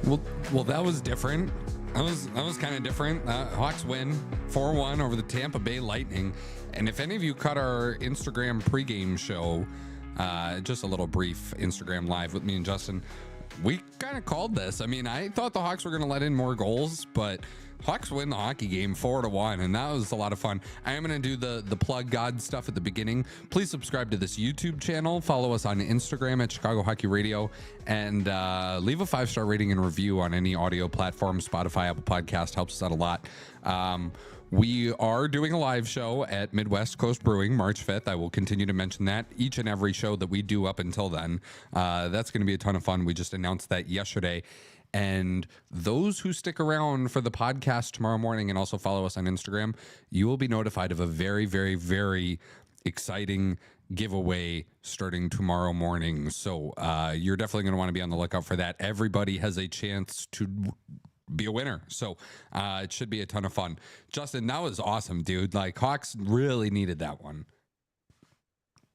Well, that was different. That was kind of different. Hawks win 4-1 over the Tampa Bay Lightning. And if any of you caught our Instagram pregame show, just a little brief Instagram live with me and Justin, we kind of called this. I mean, I thought the Hawks were going to let in more goals, but Hawks win the hockey game 4-1, and that was a lot of fun. I am going to do the plug God stuff at the beginning. Please subscribe to this YouTube channel. Follow us on Instagram at Chicago Hockey Radio, and leave a 5-star rating and review on any audio platform. Spotify, Apple Podcast helps us out a lot. We are doing a live show at Midwest Coast Brewing March 5th. I will continue to mention that each and every show that we do up until then. That's going to be a ton of fun. We just announced that yesterday. And those who stick around for the podcast tomorrow morning and also follow us on Instagram, you will be notified of a very, very, very exciting giveaway starting tomorrow morning. So you're definitely going to want to be on the lookout for that. Everybody has a chance to be a winner. So it should be a ton of fun. Justin, that was awesome, dude. Like, Hawks really needed that one.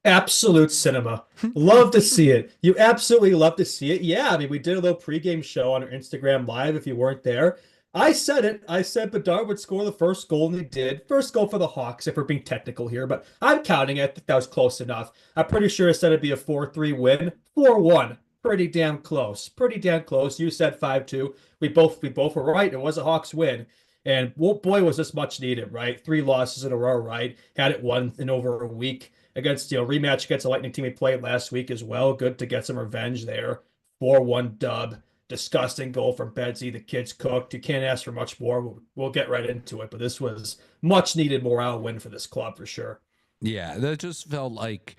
Absolute cinema. Love to see it. You absolutely love to see it. Yeah, I mean, we did a little pregame show on our Instagram Live if you weren't there. I said it. I said Bedard would score the first goal, and he did. First goal for the Hawks, if we're being technical here, but I'm counting it. I think that was close enough. I'm pretty sure I said it'd be a 4-3 win. 4-1. Pretty damn close. Pretty damn close. You said 5-2. We both were right. It was a Hawks win. And boy, was this much needed, right? 3 losses in a row, right? Had it won in over a week. Against, rematch against the Lightning team we played last week as well. Good to get some revenge there. 4-1 dub. Disgusting goal from Bedsy. The kids cooked. You can't ask for much more. We'll get right into it. But this was much needed morale win for this club for sure. Yeah, that just felt like,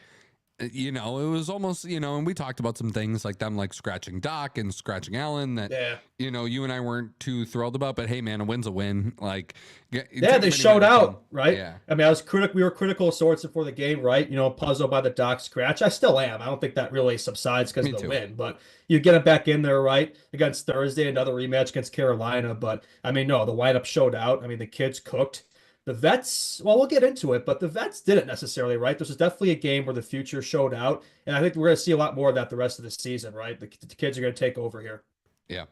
it was almost, and we talked about some things like them like scratching Doc and scratching Allen that, you and I weren't too thrilled about. But hey, man, a win's a win. Like, they showed out, right? Yeah. I mean, we were critical of sorts before the game, right? Puzzled by the Doc scratch. I still am. I don't think that really subsides because of the win. But you get him back in there, right? Against Thursday, another rematch against Carolina. But I mean, no, the lineup showed out. I mean, the kids cooked. The vets, well, we'll get into it, but the vets didn't necessarily, right? This was definitely a game where the future showed out, and I think we're going to see a lot more of that the rest of the season, right? The kids are going to take over here. Yeah.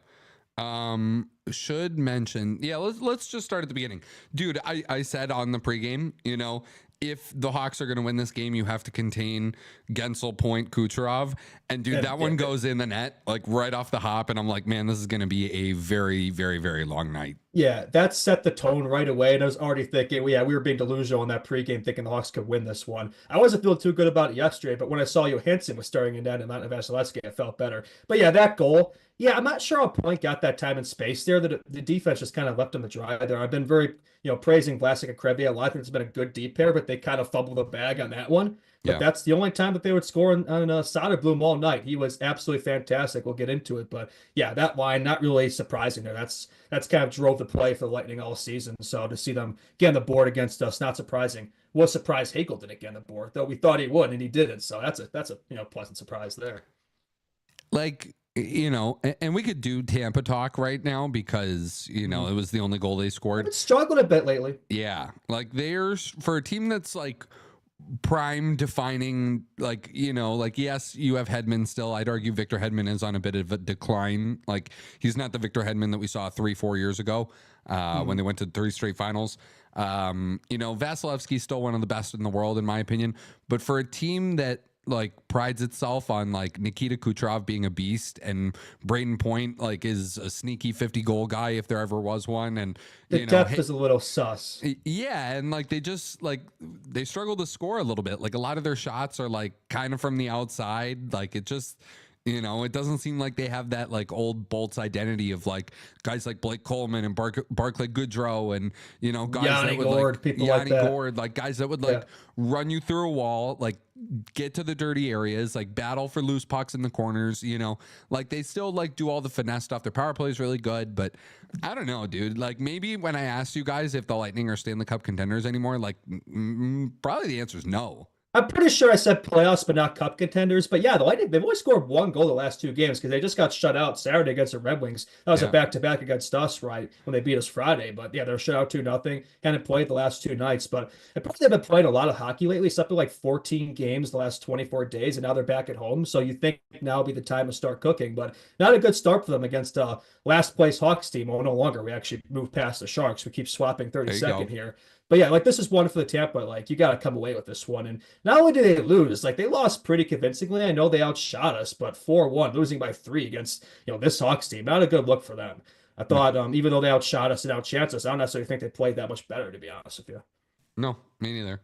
Should mention, let's just start at the beginning. Dude, I said on the pregame, if the Hawks are going to win this game, you have to contain Gensel, Point, Kucherov. And dude, that one goes in the net, like right off the hop. And I'm like, man, this is going to be a very, very, very long night. Yeah, that set the tone right away. And I was already thinking, we were being delusional in that pregame, thinking the Hawks could win this one. I wasn't feeling too good about it yesterday, but when I saw Johansson was starting in that amount of Vasilevsky, I felt better. But yeah, that goal, I'm not sure how Point got that time and space there. The defense just kind of left him to dry there. I've been very, praising Vlasic and Krejci a lot. I think it's been a good deep pair, but they kind of fumbled the bag on that one. But that's the only time that they would score on Soderblom all night. He was absolutely fantastic. We'll get into it. But yeah, that line, not really surprising there. That's kind of drove the play for the Lightning all season. So to see them get on the board against us, not surprising. Was surprised Hagel didn't get on the board, though we thought he would, and he didn't. So that's a pleasant surprise there. Like, and we could do Tampa talk right now because, it was the only goal they scored. It's struggled a bit lately. Yeah. Like, there's, for a team that's like prime defining, like, yes, you have Hedman still. I'd argue Victor Hedman is on a bit of a decline. Like, he's not the Victor Hedman that we saw 3-4 years ago when they went to 3 straight finals. Vasilevsky's still one of the best in the world, in my opinion. But for a team that, like, prides itself on like Nikita Kucherov being a beast and Braden Point like is a sneaky 50-goal guy if there ever was one, and the depth is a little sus. Yeah, and like they just like they struggle to score a little bit. Like a lot of their shots are like kind of from the outside. Like it just it doesn't seem like they have that like old Bolts identity of like guys like Blake Coleman and Barclay Goodrow and guys Yanni that would Gourde, like people Yanni like that. Gourde, like guys that would like run you through a wall, like get to the dirty areas, like battle for loose pucks in the corners, like they still like do all the finesse stuff. Their power play is really good, but I don't know, dude. Like maybe when I asked you guys if the Lightning are Stanley Cup contenders anymore, like probably the answer is no. I'm pretty sure I said playoffs, but not cup contenders. But yeah, the Lightning, they've only scored one goal the last two games because they just got shut out Saturday against the Red Wings. That was a Yeah. back-to-back against us, right, when they beat us Friday. But yeah, they're shut out 2-0. Hadn't played the last two nights. But they've been playing a lot of hockey lately, something like 14 games the last 24 days, and now they're back at home. So you think now would be the time to start cooking. But not a good start for them against last place Hawks team. Oh, no longer. We actually moved past the Sharks. We keep swapping There you go. 32nd here. But yeah, like this is one for the Tampa. Like you got to come away with this one. And not only did they lose, like they lost pretty convincingly. I know they outshot us, but 4-1, losing by 3 against this Hawks team. Not a good look for them. I No, thought even though they outshot us and outchanced us, I don't necessarily think they played that much better, to be honest with you. no, me neither.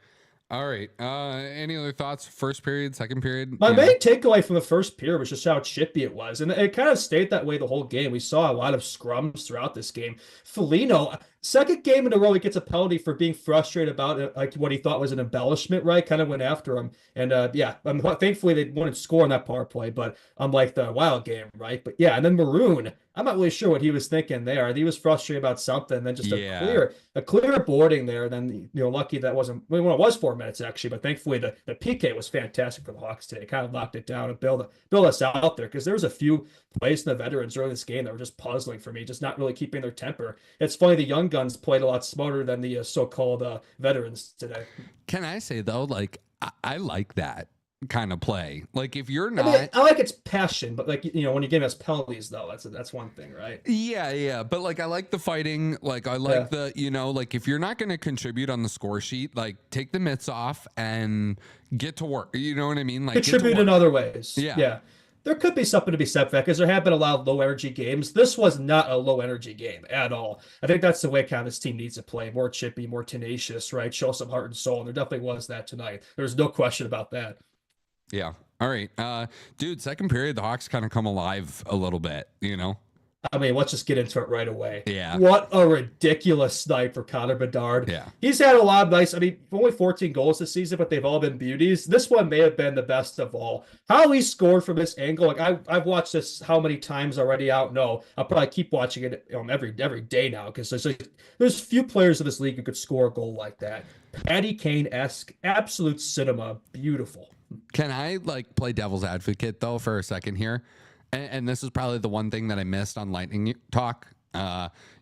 All right. Any other thoughts? First period, second period? My main takeaway from the first period was just how chippy it was. And it kind of stayed that way the whole game. We saw a lot of scrums throughout this game. Foligno, second game in a row, he gets a penalty for being frustrated about like what he thought was an embellishment, right? Kind of went after him. And yeah, thankfully they wouldn't score on that power play, but unlike the Wild game, right? But yeah, and then Maroon, I'm not really sure what he was thinking there. He was frustrated about something, then just a clear boarding there. Then lucky that wasn't well, it was 4 minutes actually, but thankfully the PK was fantastic for the Hawks today. Kind of locked it down and build us out there because there was a few plays in the veterans early this game that were just puzzling for me, just not really keeping their temper. It's funny the young guns played a lot smarter than the so-called veterans today. Can I say though, like I like that kind of play. Like if you're I not, mean, I like its passion, but like when you give us penalties though, that's one thing, right? yeah, but like I like the fighting. Like I like the like if you're not going to contribute on the score sheet, like take the mitts off and get to work. You know what I mean? Like Contribute in other ways. Yeah. There could be something to be said for that because there have been a lot of low energy games. This was not a low energy game at all. I think that's the way kind of this team needs to play. More chippy, more tenacious, right? Show some heart and soul. And there definitely was that tonight. There's no question about that. Yeah. All right. Dude, second period, the Hawks kind of come alive a little bit, I mean, let's just get into it right away. Yeah. What a ridiculous snipe for Conor Bard. Yeah. He's had a lot of nice, I mean, only 14 goals this season, but they've all been beauties. This one may have been the best of all. How he scored from this angle, like I've watched this how many times already? I don't know. I'll probably keep watching it every day now because there's few players in this league who could score a goal like that. Patty Kane-esque, absolute cinema, beautiful. Can I like play devil's advocate though for a second here? And this is probably the one thing that I missed on Lightning Talk.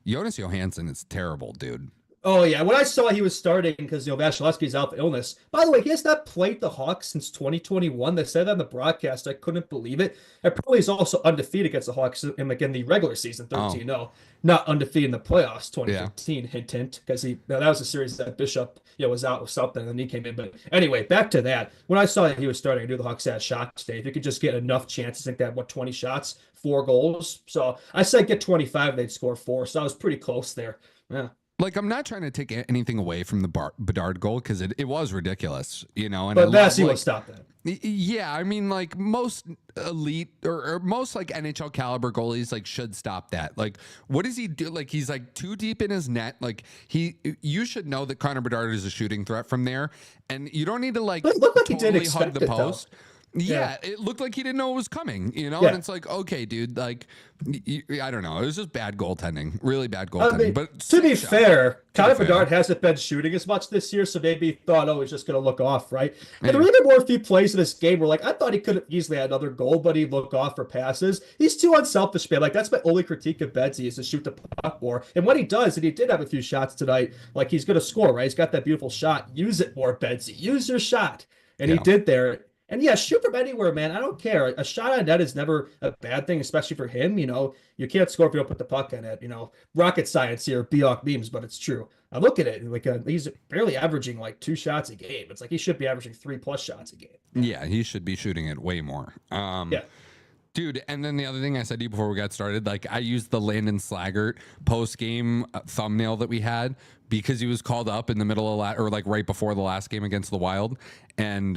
Jonas Johansson is terrible, dude. Oh, yeah. When I saw he was starting because, Vasilevsky's out for illness. By the way, he has not played the Hawks since 2021. They said that on the broadcast. I couldn't believe it. Apparently, he's also undefeated against the Hawks in the regular season, 13-0. Not undefeated in the playoffs, 2015, hint, hint, because that was a series that Bishop was out with something, and then he came in. But anyway, back to that. When I saw that he was starting, I knew the Hawks had a shot today. If you could just get enough chances, I think they had, 20 shots, 4 goals. So I said get 25, they'd score 4. So I was pretty close there. Yeah. Like, I'm not trying to take anything away from the Bedard goal because it was ridiculous, And but Vassy will stop that. Yeah, I mean, like most elite or most like NHL caliber goalies like should stop that. Like, what does he do? Like, he's like too deep in his net. Like, you should know that Conor Bard is a shooting threat from there, and you don't need to like it looked like totally he did hug the post. Though. Yeah, it looked like he didn't know it was coming, And it's like, okay, dude, like, I don't know. It was just bad goaltending, really bad goaltending. I mean, but to be fair, Conor Bard hasn't been shooting as much this year, so maybe he thought, he's just going to look off, right? And there were even more few plays in this game where, like, I thought he could have easily had another goal, but he'd look off for passes. He's too unselfish, man. Like, that's my only critique of Bedsy is to shoot the puck more. And when he does, and he did have a few shots tonight, like, he's going to score, right? He's got that beautiful shot. Use it more, Bedsy. Use your shot. And he did there. And yeah, shoot from anywhere, man. I don't care. A shot on net is never a bad thing, especially for him. You can't score if you don't put the puck in it. Rocket science here, Bjork memes, but it's true. I look at it like he's barely averaging like 2 shots a game. It's like he should be averaging 3+ shots a game. Yeah, he should be shooting it way more. Yeah. Dude, and then the other thing I said to you before we got started, like I used the Landon Slager post-game thumbnail that we had because he was called up in the middle of or like right before the last game against the Wild, and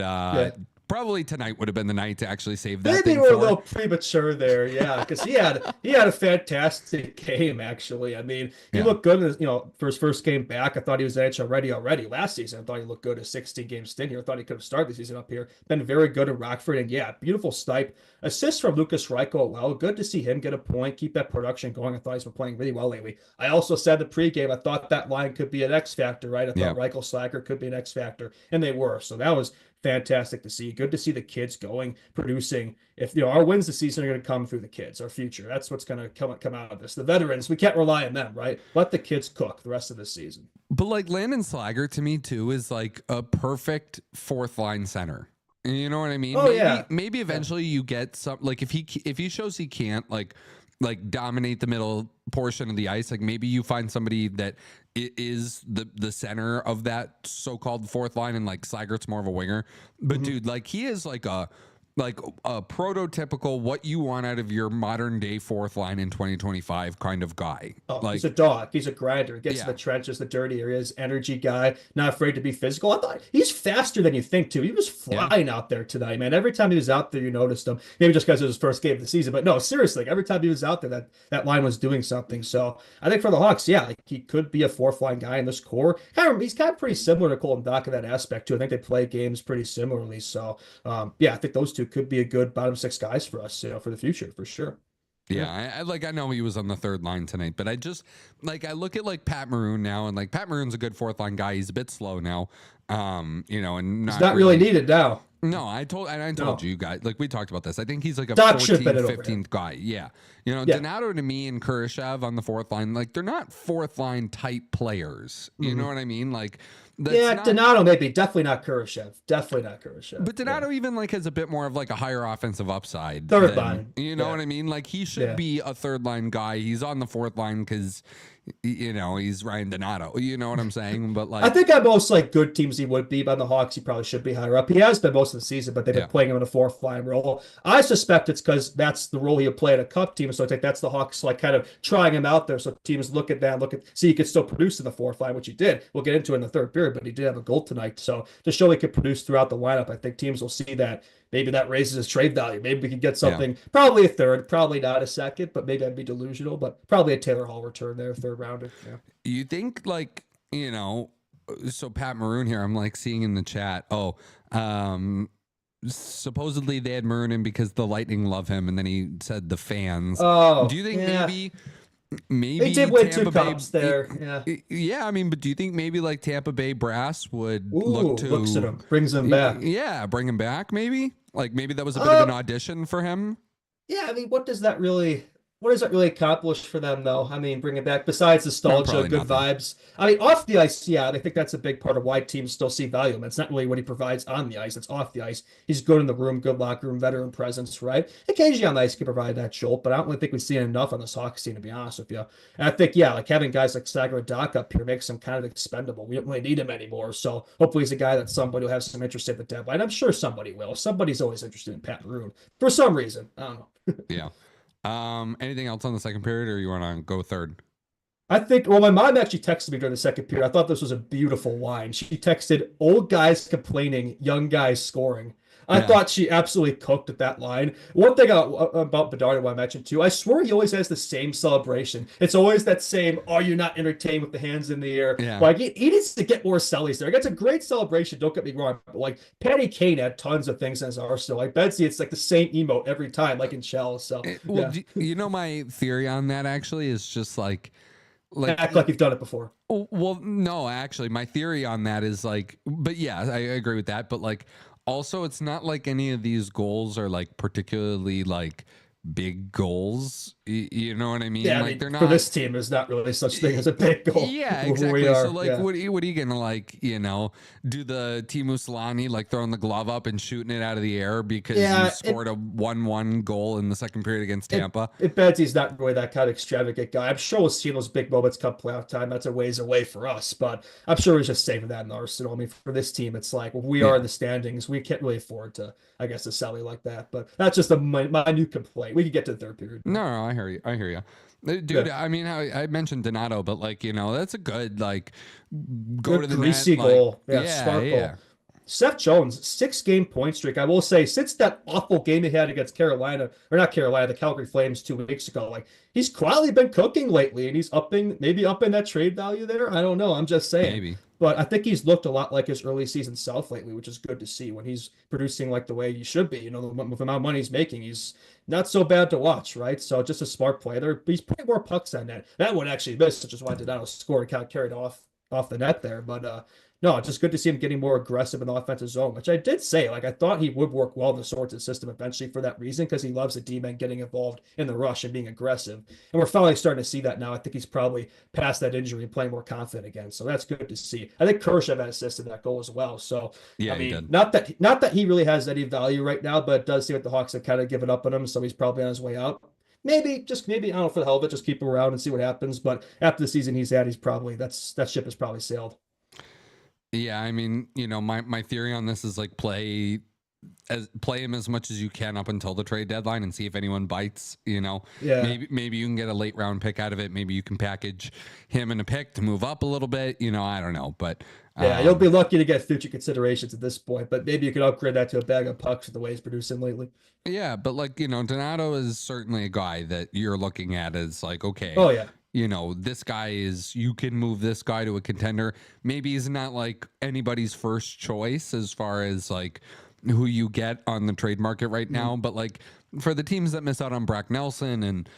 probably tonight would have been the night to actually save that. Maybe we're a little premature there, yeah, because he had a fantastic game actually. I mean, he looked good, for his first game back. I thought he was NHL ready already last season. I thought he looked good. A 16-game stint here. I thought he could have started the season up here. Been very good in Rockford, and yeah, beautiful snipe. Assist from Lucas Reichel. Well, good to see him get a point, keep that production going. I thought he's been playing really well lately. I also said the pregame, I thought that line could be an X factor, right? I thought Reichel Slager could be an X factor, and they were. So that was fantastic to see. Good to see the kids going, producing. If our wins this season are going to come through the kids, our future. That's what's going to come out of this. The veterans, we can't rely on them, right? Let the kids cook the rest of the season. But like Landon Slager to me too is like a perfect fourth line center. You know what I mean? Oh, yeah. Maybe eventually you get some, like if he shows he can't like dominate the middle portion of the ice, like maybe you find somebody that is the center of that so-called fourth line, and like Slager's more of a winger. But dude, like he is like a prototypical what you want out of your modern day fourth line in 2025 kind of guy. Oh, like, he's a dog. He's a grinder. Gets in the trenches, the dirty areas, energy guy, not afraid to be physical. I thought he's faster than you think too. He was flying out there tonight, man. Every time he was out there, you noticed him. Maybe just because it was his first game of the season, but no, seriously, every time he was out there, that line was doing something. So I think for the Hawks, yeah, like he could be a fourth line guy in this core. He's kind of pretty similar to Colton Dach in that aspect too. I think they play games pretty similarly. So yeah, I think those two could be a good bottom six guys for us, for the future, for sure. Yeah, I know he was on the third line tonight, but I just like I look at like Pat Maroon now, and like Pat Maroon's a good fourth line guy. He's a bit slow now, and he's not really needed now. No, I told you guys, like we talked about this. I think he's like a Doc 14th, 15th guy. Yeah. Donato to me and Kurashev on the fourth line, like they're not fourth line type players. You know what I mean? Like Donato maybe, definitely not Kurashev. Definitely not Kurashev. But Donato even like has a bit more of like a higher offensive upside. Third line. You know what I mean? Like he should be a third line guy. He's on the fourth line because he's Ryan Donato. You know what I'm saying? But like I think on most like good teams he would be, but on the Hawks he probably should be higher up. He has been most of the season, but they've been playing him in a fourth line role. I suspect it's because that's the role he'll play at a cup team. So I think that's the Hawks like kind of trying him out there. So teams look at that, see he could still produce in the fourth line, which he did. We'll get into it in the third period, but he did have a goal tonight. So to show he could produce throughout the lineup, I think teams will see that. Maybe that raises his trade value. Maybe we could get something, probably a third, probably not a second, but maybe I'd be delusional, but probably a Taylor Hall return there, third rounder. Yeah. You think like, so Pat Maroon here, I'm like seeing in the chat, supposedly they had Maroon in because the Lightning love him, and then he said the fans. Oh, do you think maybe they did win Tampa 2 cups there? Yeah, I mean, but do you think maybe like Tampa Bay brass would looks at him, brings him back? Yeah, bring him back maybe. Like maybe that was a bit of an audition for him. Yeah, I mean, what does that really accomplish for them, though? I mean, bring it back, besides nostalgia, good vibes. I mean, off the ice, yeah, I think that's a big part of why teams still see value in him. It's not really what he provides on the ice. It's off the ice. He's good in the room, good locker room, veteran presence, right? Occasionally on the ice can provide that jolt, but I don't really think we see enough on this Hawks team, to be honest with you. And I think, like having guys like Slager and Dach up here makes him kind of expendable. We don't really need him anymore. So hopefully he's a guy that somebody will have some interest in the deadline. I'm sure somebody will. Somebody's always interested in Pat Maroon for some reason. I don't know. Yeah. Anything else on the second period, or you want to go third? I think, my mom actually texted me during the second period. I thought this was a beautiful line. She texted, old guys complaining, young guys scoring. I thought she absolutely cooked at that line. One thing about Bedard I want to mention too, I swear he always has the same celebration. It's always that same, are you not entertained with the hands in the air? Yeah. Like he needs to get more cellies there. It's a great celebration, don't get me wrong. But like Patty Kane had tons of things in his arsenal. Like Betsy, it's like the same emote every time, like in Shell. So my theory on that actually is just like act like you've done it before. Well, no, actually, my theory on that is like, but yeah, I agree with that. But like, also, it's not like any of these goals are like particularly like big goals. You know what I mean? Yeah, like they're not for this team. There's not really such thing as a big goal. Yeah, exactly. So like, what are you gonna like? Do the Teemu Selanne like throwing the glove up and shooting it out of the air because you scored a 1-1 goal in the second period against Tampa? Betsy's not really that kind of extravagant guy. I'm sure we'll see those big moments come playoff time. That's a ways away for us, but I'm sure he's just saving that in the arsenal. I mean, for this team, it's like we are in the standings. We can't really afford to, I guess, to sally like that. But that's just a minute complaint. We can get to the third period. No, I hear you. Dude, I mean, I mentioned Donato, but like, that's a good, like, go to the greasy net, goal. Like, Smart goal. Seth Jones, 6-game point streak. I will say, since that awful game he had against the Calgary Flames 2 weeks ago, like he's quietly been cooking lately, and he's maybe upping that trade value there. I don't know. I'm just saying. Maybe. But I think he's looked a lot like his early season self lately, which is good to see when he's producing like the way he should be. With the amount of money he's making, he's not so bad to watch, right? So just a smart play there. He's putting more pucks on net. That one actually missed, which is why Donato scored and kind of carried off the net there. But No, it's just good to see him getting more aggressive in the offensive zone, which I did say. Like, I thought he would work well in the Swords system eventually for that reason, because he loves the D-man getting involved in the rush and being aggressive. And we're finally starting to see that now. I think he's probably past that injury and playing more confident again. So that's good to see. I think Kershaw had assisted that goal as well. So, Yeah, I he mean, did. not that he really has any value right now, but it does seem like the Hawks have kind of given up on him. So he's probably on his way out. Maybe, I don't know, for the hell of it, just keep him around and see what happens. But after the season he's had, he's probably, that ship has probably sailed. Yeah, I mean, my theory on this is like play him as much as you can up until the trade deadline and see if anyone bites. Yeah. Maybe you can get a late round pick out of it. Maybe you can package him in a pick to move up a little bit. I don't know, but Yeah, you'll be lucky to get future considerations at this point, but maybe you could upgrade that to a bag of pucks with the way he's producing lately. yeah, but like Donato is certainly a guy that you're looking at as like, okay, Oh yeah. this guy you can move this guy to a contender. Maybe he's not like anybody's first choice as far as like who you get on the trade market right now, but like for the teams that miss out on Brock Nelson and,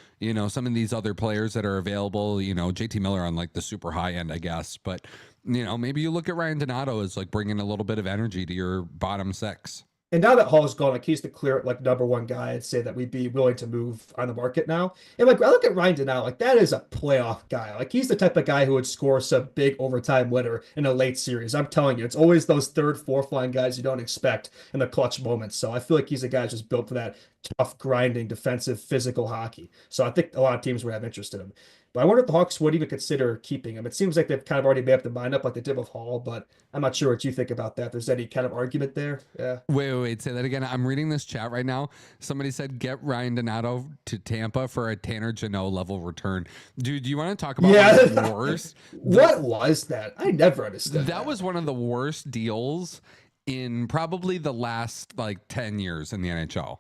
some of these other players that are available, JT Miller on like the super high end, I guess. But, maybe you look at Ryan Donato as like bringing a little bit of energy to your bottom six. And now that Hall's gone, like he's the clear like number one guy, I'd say that we'd be willing to move on the market now. And like I look at Ryan Donato, like that is a playoff guy. Like he's the type of guy who would score some big overtime winner in a late series. I'm telling you, it's always those third, fourth line guys you don't expect in the clutch moments. So I feel like he's a guy just built for that tough, grinding, defensive, physical hockey. So I think a lot of teams would have interest in him. But I wonder if the Hawks would even consider keeping him. It seems like they've kind of already made up their mind up like they did with Hall, but I'm not sure what you think about that. If there's any kind of argument there. Yeah. Wait, say that again. I'm reading this chat right now. Somebody said get Ryan Donato to Tampa for a Tanner Jano level return. Dude, do you want to talk about one of the worst? What was that? I never understood That was one of the worst deals in probably the last like 10 years in the NHL.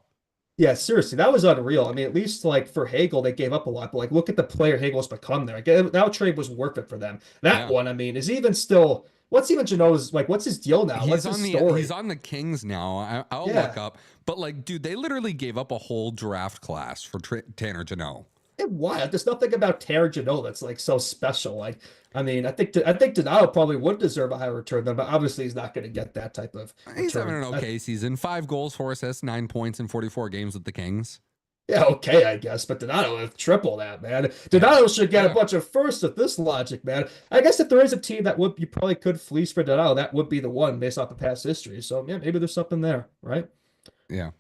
Yeah, seriously, that was unreal. I mean, at least like for Hagel, they gave up a lot, but like look at the player Hagel's become there. Like, that trade was worth it for them. That one, I mean, is even still. What's even Jano's like? What's his deal now? What's his story? He's on the Kings now. I'll look up. But like, dude, they literally gave up a whole draft class for Tanner Jano. Why? There's nothing about Tanner Jano that's like so special. Like, I mean, I think Donato probably would deserve a higher return than, but obviously he's not going to get that type of return. He's having an okay season. 5 goals, 4 assists, 9 points in 44 games with the Kings. Yeah, okay, I guess, but Donato have triple that, man. Donato should get a bunch of firsts with this logic, man. I guess if there is a team that you probably could fleece for Donato, that would be the one based off of past history. So yeah, maybe there's something there, right? Yeah.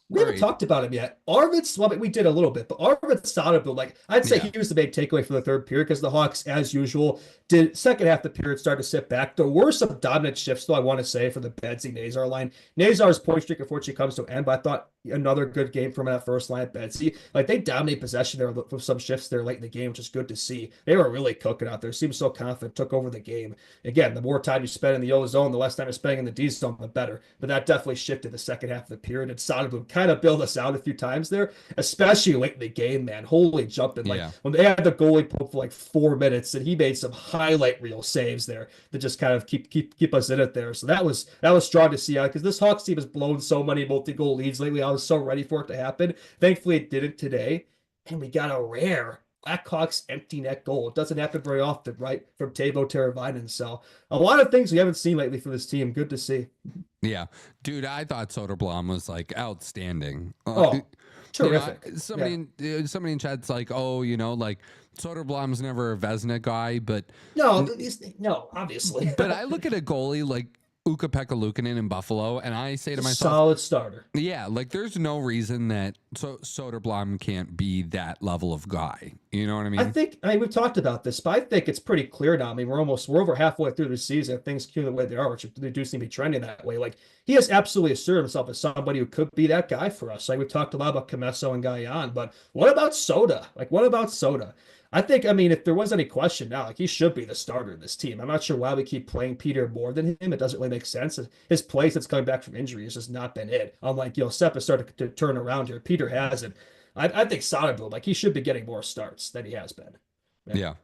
We haven't talked about him yet. Arvids, well, we did a little bit, but Arvids Soderblom, like I'd say he was the big takeaway for the third period because the Hawks, as usual, did second half of the period start to sit back. There were some dominant shifts, though, I want to say, for the Bedsy-Nazar line. Nazar's point streak, unfortunately, comes to an end, but I thought another good game from that first line at Bedsy. Like they dominate possession there with some shifts there late in the game, which is good to see. They were really cooking out there. Seemed so confident, took over the game. Again, the more time you spend in the O zone, the less time you're spending in the D zone, the better. But that definitely shifted the second half of the period. And Soderblom kind of built us out a few times there, especially late in the game, man. Holy jumping. Like when they had the goalie pulled for like 4 minutes and he made some highlight reel saves there that just kind of keep us in it there. So that was strong to see out because this Hawks team has blown so many multi-goal leads lately. I was so ready for it to happen. Thankfully it didn't today. And we got a rare Blackhawks empty net goal. It doesn't happen very often, right? From Teuvo Teravainen. So a lot of things we haven't seen lately from this team. Good to see. Yeah. Dude, I thought Soderblom was like outstanding. Terrific. Somebody in chat's like, oh, like Soderblom's never a Vezina guy, but no, obviously. But I look at a goalie like Ukko-Pekka Luukkonen in Buffalo, and I say to myself, solid starter. Yeah, like there's no reason that Soderblom can't be that level of guy. You know what I mean? I mean, we've talked about this, but I think it's pretty clear now. I mean, we're over halfway through the season. Things continue the way they are, which they do seem to be trending that way. Like he has absolutely asserted himself as somebody who could be that guy for us. Like we've talked a lot about Comesso and Gajan, but what about Soda? I think, I mean, if there was any question now, like he should be the starter of this team. I'm not sure why we keep playing Peter more than him. It doesn't really make sense. His play since coming back from injury has just not been it. Unlike, Seth has started to turn around here. Peter hasn't. I think Soderblom, like he should be getting more starts than he has been. Yeah.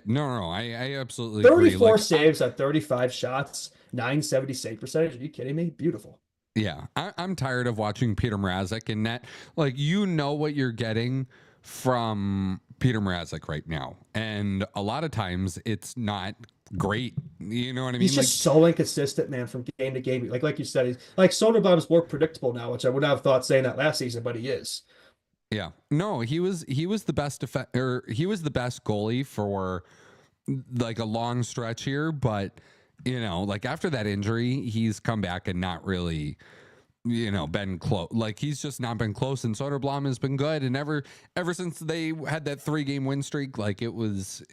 No. I absolutely 34 agree. saves at 35 shots, 970 save percentage. Are you kidding me? Beautiful. Yeah. I'm tired of watching Peter Mrazek and that. Like, what you're getting from Peter Mrazek right now. And a lot of times it's not great. You know what I mean? He's just so inconsistent, man, from game to game. Like you said, he's like Soderblom's more predictable now, which I would not have thought saying that last season, but he is. Yeah. No, he was the best or he was the best goalie for like a long stretch here, but like after that injury, he's come back and not really been close. Like he's just not been close, and Soderblom has been good. And ever since they had that 3-game win streak, like it was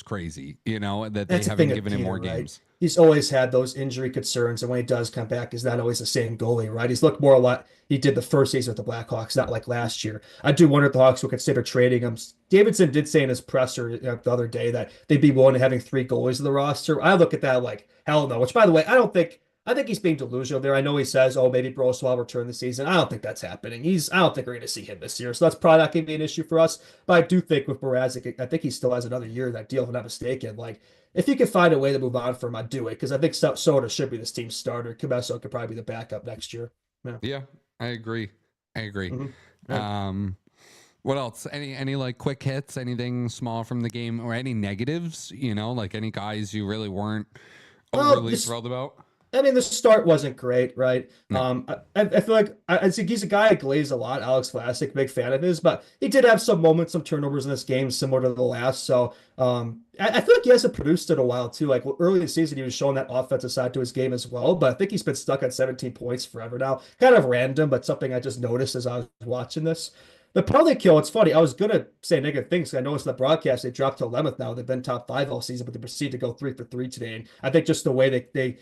crazy, that they haven't given him more games. He's always had those injury concerns, and when he does come back, he's not always the same goalie, right? He's looked more a lot he did the first season with the Blackhawks, not like last year. I do wonder if the Hawks will consider trading him. Davidson did say in his presser the other day that they'd be willing to having 3 goalies in the roster. I look at that like hell no. Which, by the way, I think he's being delusional there. I know he says, "Oh, maybe Broswell will return this season." I don't think that's happening. I don't think we're going to see him this year, so that's probably not going to be an issue for us. But I do think with Mrazek, I think he still has another year of that deal, if I'm not mistaken. Like, if you can find a way to move on from him, I'd do it because I think Soda should be this team's starter. Cabesso could probably be the backup next year. Yeah, I agree. Mm-hmm. Yeah. What else? Any like quick hits? Anything small from the game, or any negatives? Like any guys you really weren't overly thrilled about? I mean, the start wasn't great, right? No. I feel like I think he's a guy I glaze a lot. Alex Vlasic, big fan of his, but he did have some moments, some turnovers in this game, similar to the last. So I feel like he hasn't produced in a while too. Like early in the season, he was showing that offensive side to his game as well. But I think he's been stuck at 17 points forever now. Kind of random, but something I just noticed as I was watching this. The penalty kill, it's funny. I was going to say negative things. I noticed in the broadcast they dropped to 11th now. They've been top 5 all season, but they proceed to go 3 for 3 today. And I think just the way they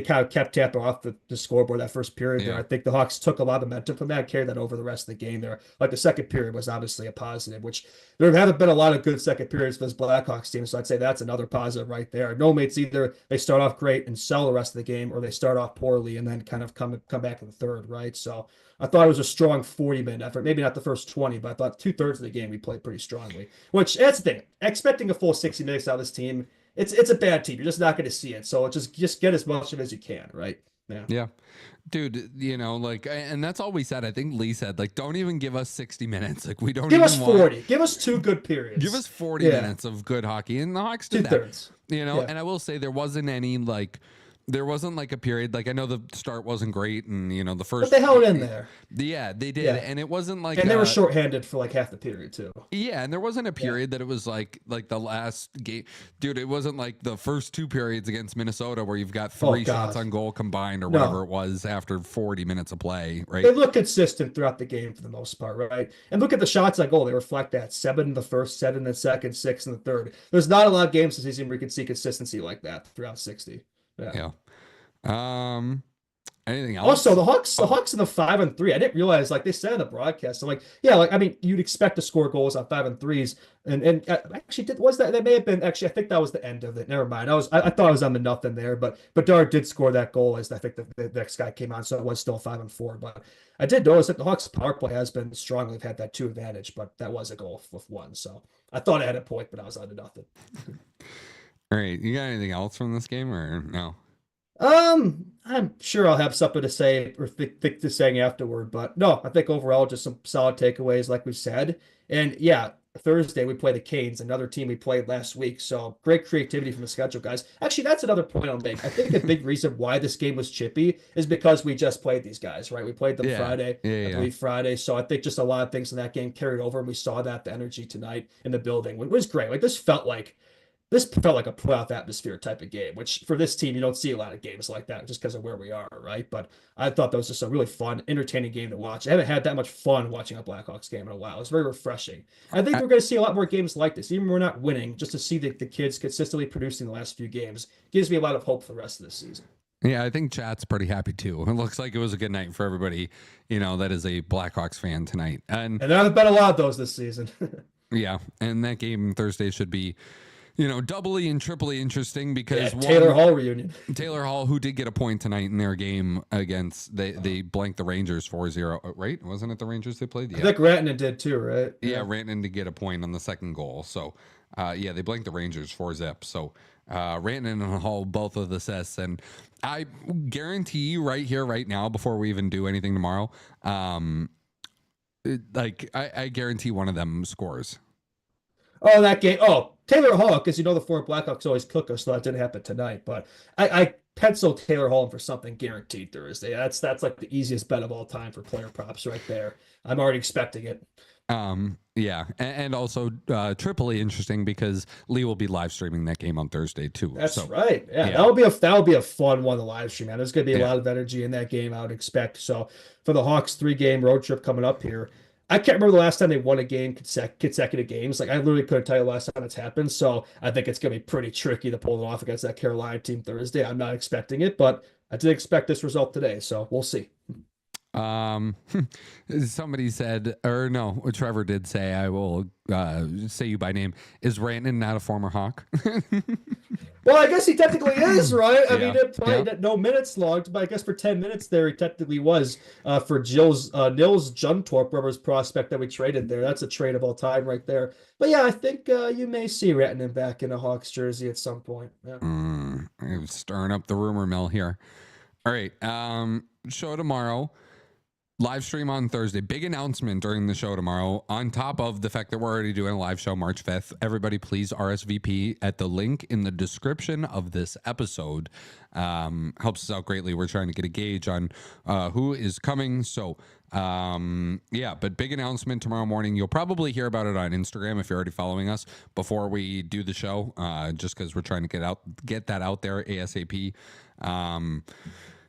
kind of kept tapping off the scoreboard that first period there, I think the Hawks took a lot of momentum from that, carried that over the rest of the game there. Like the second period was obviously a positive, which there haven't been a lot of good second periods for this Blackhawks team. So I'd say that's another positive right there. No mates either. They start off great and sell the rest of the game, or they start off poorly and then kind of come back in the third, right? So I thought it was a strong 40-minute effort. Maybe not the first 20, but I thought 2/3 of the game we played pretty strongly. Which, that's the thing. Expecting a full 60 minutes out of this team, it's a bad team. You're just not going to see it. So just get as much of it as you can, right? Yeah. Dude, and that's all we said. I think Lee said, like, don't even give us 60 minutes. Like, we don't give us 40. Give us 2 good periods. Give us 40 minutes of good hockey. And the Hawks did 2/3. that. And I will say there wasn't any, like, there wasn't like a period, like I know the start wasn't great, and the first, but they held in there. Yeah, they did, and it wasn't like, and they were shorthanded for like half the period too. Yeah, and there wasn't a period that it was like the last game, dude. It wasn't like the first 2 periods against Minnesota where you've got 3 shots on goal combined or whatever it was after 40 minutes of play. Right? They look consistent throughout the game for the most part, right? And look at the shots on goal; they reflect that 7 in the first, 7 in the second, 6 in the third. There's not a lot of games this season where you can see consistency like that throughout 60. Yeah. Anything else? Also, the Hawks in the 5 and 3. I didn't realize, like they said in the broadcast. I'm like, yeah, like I mean, you'd expect to score goals on 5 and 3s, and actually that may have been actually. I think that was the end of it. Never mind. I thought I was on the nothing there, but Bedard did score that goal as I think the next guy came on, so it was still 5 and 4. But I did notice that the Hawks power play has been strong. They've had that 2 advantage, but that was a goal with 1. So I thought I had a point, but I was on to nothing. All right, you got anything else from this game or no? I'm sure I'll have something to say or think to saying afterward, but no, I think overall just some solid takeaways, like we said. And yeah, Thursday we play the Canes, another team we played last week. So great creativity from the schedule, guys. Actually, that's another point I'll make. I think a big reason why this game was chippy is because we just played these guys, right? We played them Friday, I believe Friday. So I think just a lot of things in that game carried over, and we saw that the energy tonight in the building. It was great. Like this felt like a playoff atmosphere type of game, which for this team, you don't see a lot of games like that just because of where we are, right? But I thought that was just a really fun, entertaining game to watch. I haven't had that much fun watching a Blackhawks game in a while. It's very refreshing. I think we're going to see a lot more games like this, even when we're not winning, just to see the kids consistently producing the last few games gives me a lot of hope for the rest of this season. Yeah, I think chat's pretty happy too. It looks like it was a good night for everybody, that is a Blackhawks fan tonight. And there haven't been a lot of those this season. Yeah, and that game Thursday should be doubly and triply interesting because Taylor Hall reunion. Taylor Hall, who did get a point tonight in their game against, they blanked the Rangers 4-0, right? Wasn't it the Rangers they played? Yeah. I think Rantanen did too, right? Yeah, Rantanen did get a point on the second goal. So, they blanked the Rangers 4-0. So, Rantanen and Hall, both of the assists. And I guarantee you right here, right now, before we even do anything tomorrow, I guarantee one of them scores. Oh, that game. Oh, Taylor Hall, because the former Blackhawks always cook us, so that didn't happen tonight. But I pencil Taylor Hall in for something guaranteed Thursday. That's like the easiest bet of all time for player props right there. I'm already expecting it. Yeah, and also triply interesting because Lee will be live streaming that game on Thursday too. That's so, right. Yeah, that'll be a fun one to live stream, man. There's gonna be a lot of energy in that game, I would expect. So for the Hawks 3-game road trip coming up here, I can't remember the last time they won a game consecutive games. Like I literally couldn't tell you the last time it's happened. So I think it's gonna be pretty tricky to pull it off against that Carolina team Thursday. I'm not expecting it, but I did expect this result today, so we'll see. Somebody said, or no, Trevor did say, I will say you by name. Is Rantanen not a former Hawk? Well, I guess he technically is, right? I mean, it played no minutes logged, but I guess for 10 minutes there, he technically was for Nils Juntorp, Rivers prospect that we traded there. That's a trade of all time right there. But yeah, I think you may see Rantanen back in a Hawks jersey at some point. Yeah. Stirring up the rumor mill here. All right. Show tomorrow. Live stream on Thursday. Big announcement during the show tomorrow. On top of the fact that we're already doing a live show March 5th, everybody please RSVP at the link in the description of this episode. Helps us out greatly. We're trying to get a gauge on who is coming. So, but big announcement tomorrow morning. You'll probably hear about it on Instagram if you're already following us before we do the show, just because we're trying to get that out there ASAP.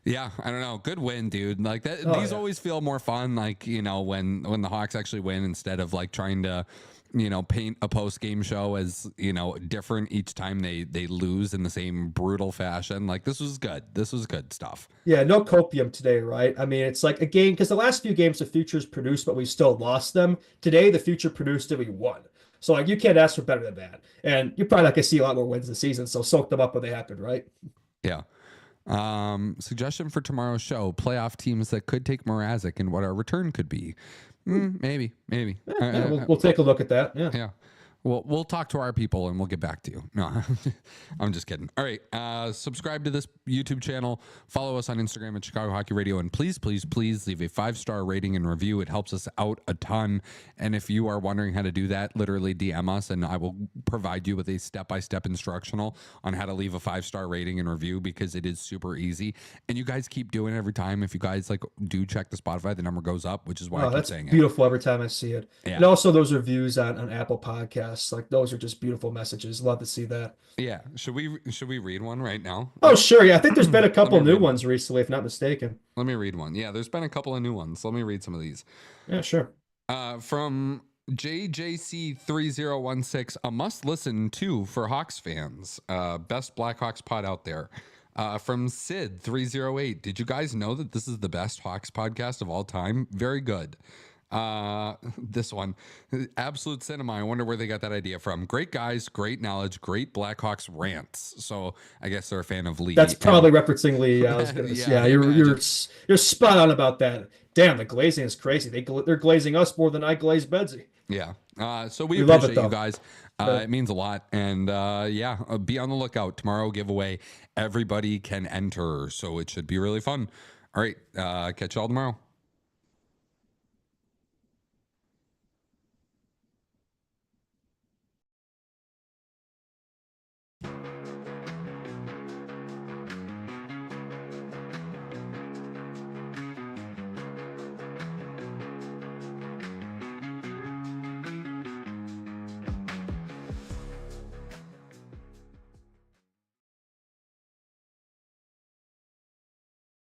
Yeah, I don't know. Good win, dude. Like that. These always feel more fun. Like, when the Hawks actually win instead of like trying to, paint a post game show as, different each time they lose in the same brutal fashion. Like this was good. This was good stuff. Yeah, no copium today, right? I mean, it's like a game because the last few games the Future's produced, but we still lost them. Today the Future produced and we won. So like you can't ask for better than that. And you're probably not gonna see a lot more wins this season. So soak them up when they happen, right? Yeah. Suggestion for tomorrow's show: playoff teams that could take Mrazek and what our return could be. Maybe. We'll take a look at that. Yeah. We'll talk to our people and we'll get back to you. No, I'm just kidding. All right. Subscribe to this YouTube channel. Follow us on Instagram at Chicago Hockey Radio. And please, please, please leave a 5-star rating and review. It helps us out a ton. And if you are wondering how to do that, literally DM us and I will provide you with a step-by-step instructional on how to leave a 5-star rating and review because it is super easy. And you guys keep doing it every time. If you guys do check the Spotify, the number goes up, which is why I keep saying beautiful every time I see it. Yeah. And also those reviews on Apple Podcasts. Like those are just beautiful messages. Love to see that. Yeah. Should we read one right now? Oh, sure. Yeah. I think there's been a couple new ones recently, if not mistaken. Let me read one. Yeah, there's been a couple of new ones. Let me read some of these. Yeah, sure. From JJC3016, a must listen to for Hawks fans. Best Blackhawks pod out there. From Sid308, did you guys know that this is the best Hawks podcast of all time? Very good. This one, Absolute Cinema. I wonder where they got that idea from. Great guys, great knowledge, great Blackhawks rants. So I guess they're a fan of Lee. That's probably referencing Lee. I was gonna say, you're spot on about that. Damn, the glazing is crazy. They're glazing us more than I glaze Bedsy. Yeah. So we appreciate you guys. It means a lot. And be on the lookout. Tomorrow giveaway. Everybody can enter. So it should be really fun. All right. Catch you all tomorrow.